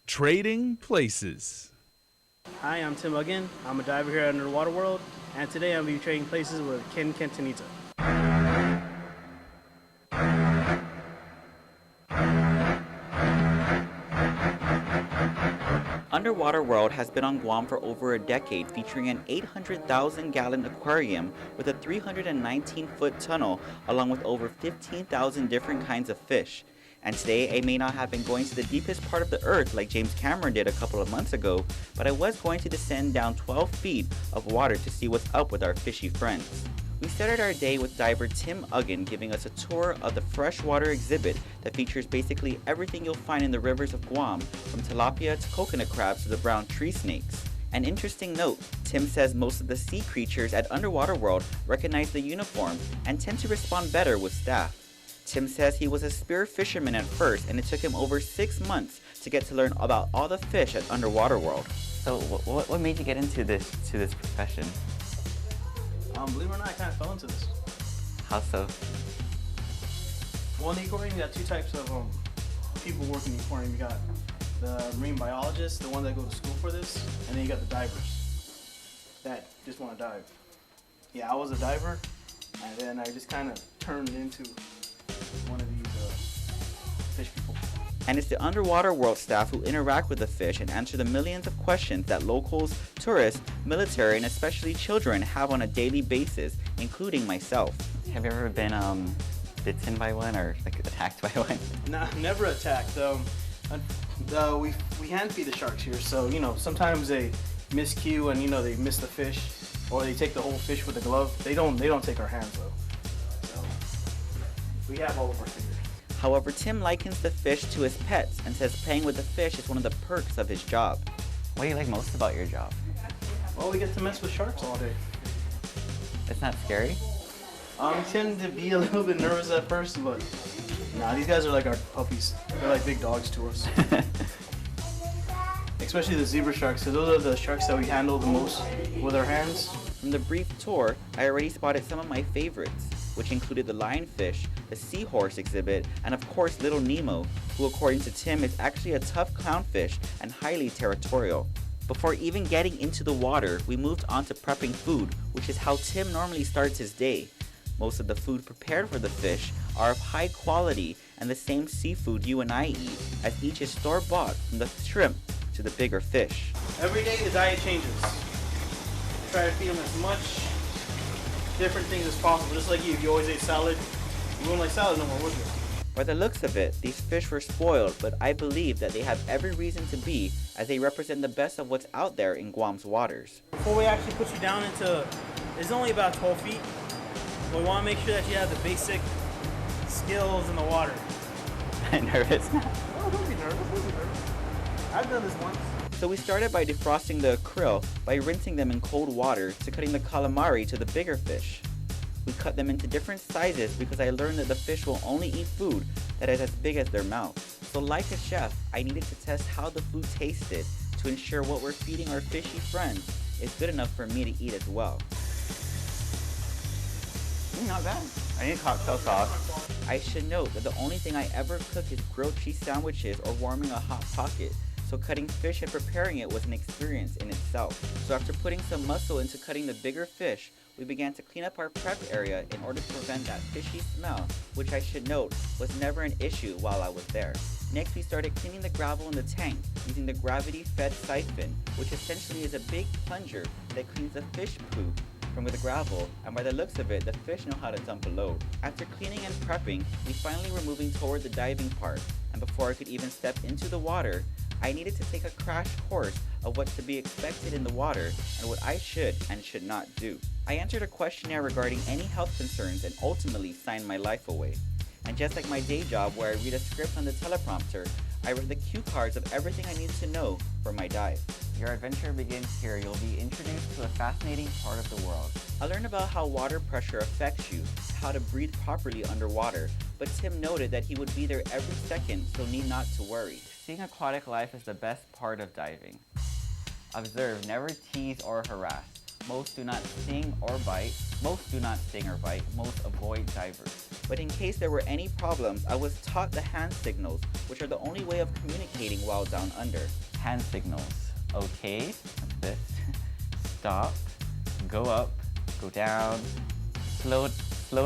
Trading places. Hi, I'm Tim Uggan. I'm a diver here at Underwater World, and today I'm going to be trading places with Quintanilla. Underwater World has been on Guam for over a decade, featuring an 800,000-gallon aquarium with a 319-foot tunnel, along with over 15,000 different kinds of fish. And today, I may not have been going to the deepest part of the earth like James Cameron did a couple of months ago, but I was going to descend down 12 feet of water to see what's up with our fishy friends. We started our day with diver Tim Uggan giving us a tour of the freshwater exhibit that features basically everything you'll find in the rivers of Guam, from tilapia to coconut crabs to the brown tree snakes. An interesting note, Tim says most of the sea creatures at Underwater World recognize the uniform and tend to respond better with staff. Tim says he was a spear fisherman at first, and it took him over 6 months to get to learn about all the fish at Underwater World. So what made you get into this profession? Believe it or not, I kind of fell into this. How so? Well, in the aquarium, you got two types of people working in the aquarium. You got the marine biologists, the ones that go to school for this, and then you got the divers that just want to dive. Yeah, I was a diver, and then I just kind of turned into one of these fish people. And it's the Underwater World staff who interact with the fish and answer the millions of questions that locals, tourists, military, and especially children have on a daily basis, including myself. Have you ever been bitten by one or like attacked by one? Nah, never attacked. We hand feed the sharks here, so you know sometimes they miscue and they miss the fish, or they take the whole fish with a glove. They don't take our hands though. So we have all of our fingers. However, Tim likens the fish to his pets and says playing with the fish is one of the perks of his job. What do you like most about your job? Well, we get to mess with sharks all day. It's not scary? I tend to be a little bit nervous at first, but nah, these guys are like our puppies. They're like big dogs to us. Especially the zebra sharks, because those are the sharks that we handle the most with our hands. From the brief tour, I already spotted some of my favorites, which included the lionfish, the seahorse exhibit, and of course Little Nemo, who according to Tim is actually a tough clownfish and highly territorial. Before even getting into the water, we moved on to prepping food, which is how Tim normally starts his day. Most of the food prepared for the fish are of high quality and the same seafood you and I eat, as each is store-bought from the shrimp to the bigger fish. Every day the diet changes. Try to feed them as much different things as possible. Just like you, if you always ate salad, you wouldn't like salad no more, would you? By the looks of it, these fish were spoiled, but I believe that they have every reason to be, as they represent the best of what's out there in Guam's waters. Before we actually put you down into, it's only about 12 feet, but we want to make sure that you have the basic skills in the water. I'm nervous. Oh, don't be nervous. I've done this once. So we started by defrosting the krill by rinsing them in cold water to cutting the calamari to the bigger fish. We cut them into different sizes because I learned that the fish will only eat food that is as big as their mouth. So like a chef, I needed to test how the food tasted to ensure what we're feeding our fishy friends is good enough for me to eat as well. Not bad. I need cocktail sauce. I should note that the only thing I ever cook is grilled cheese sandwiches or warming a hot pocket. So cutting fish and preparing it was an experience in itself. So after putting some muscle into cutting the bigger fish, we began to clean up our prep area in order to prevent that fishy smell, which I should note was never an issue while I was there. Next, we started cleaning the gravel in the tank using the gravity-fed siphon, which essentially is a big plunger that cleans the fish poop from the gravel, and by the looks of it, the fish know how to dump a load. After cleaning and prepping, we finally were moving toward the diving part, and before I could even step into the water, I needed to take a crash course of what's to be expected in the water and what I should and should not do. I answered a questionnaire regarding any health concerns and ultimately signed my life away. And just like my day job where I read a script on the teleprompter, I read the cue cards of everything I needed to know for my dive. Your adventure begins here. You'll be introduced to a fascinating part of the world. I learned about how water pressure affects you, how to breathe properly underwater, but Tim noted that he would be there every second, so need not to worry. Seeing aquatic life is the best part of diving. Observe, never tease or harass. Most do not sting or bite. Most do not sting or bite. Most avoid divers. But in case there were any problems, I was taught the hand signals, which are the only way of communicating while down under. Hand signals. Okay, what's this? Stop, go up, go down, slow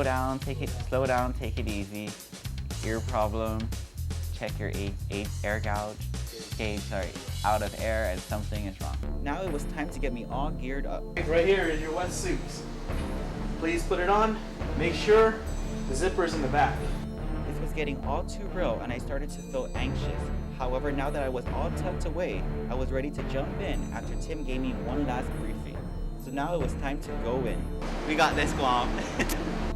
down, take it easy. Ear problem, check your air gauge, out of air and something is wrong. Now it was time to get me all geared up. Right here is your wetsuit. Please put it on. Make sure the zipper is in the back. This was getting all too real and I started to feel anxious. However, now that I was all tucked away, I was ready to jump in after Tim gave me one last briefing. So now it was time to go in. We got this, KUAM.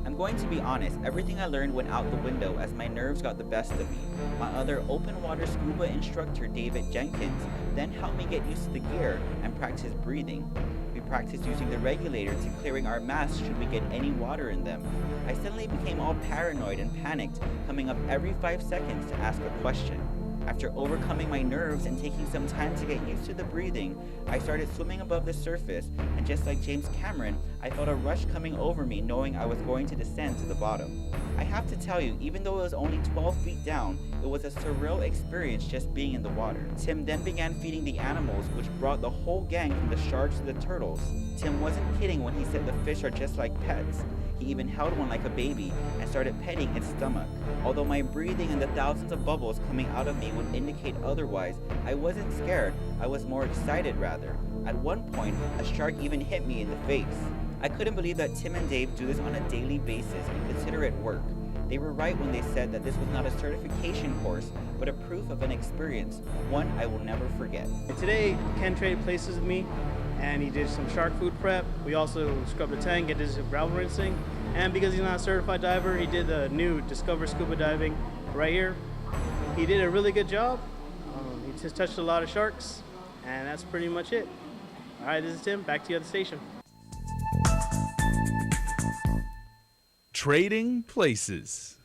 I'm going to be honest, everything I learned went out the window as my nerves got the best of me. My other open water scuba instructor, David Jenkins, then helped me get used to the gear and practice breathing. We practiced using the regulator to clearing our masks should we get any water in them. I suddenly became all paranoid and panicked, coming up every 5 seconds to ask a question. After overcoming my nerves and taking some time to get used to the breathing, I started swimming above the surface, and just like James Cameron, I felt a rush coming over me knowing I was going to descend to the bottom. I have to tell you, even though it was only 12 feet down, it was a surreal experience just being in the water. Tim then began feeding the animals, which brought the whole gang from the sharks to the turtles. Tim wasn't kidding when he said the fish are just like pets. He even held one like a baby and started petting its stomach. Although my breathing and the thousands of bubbles coming out of me would indicate otherwise, I wasn't scared, I was more excited rather. At one point, a shark even hit me in the face. I couldn't believe that Tim and Dave do this on a daily basis and consider it work. They were right when they said that this was not a certification course, but a proof of an experience, one I will never forget. Today, Ken traded places with me, and he did some shark food prep. We also scrubbed the tank and did some gravel rinsing. And because he's not a certified diver, he did the new Discover Scuba Diving right here. He did a really good job. He just touched a lot of sharks, and that's pretty much it. All right, this is Tim. Back to you at the station. Trading places.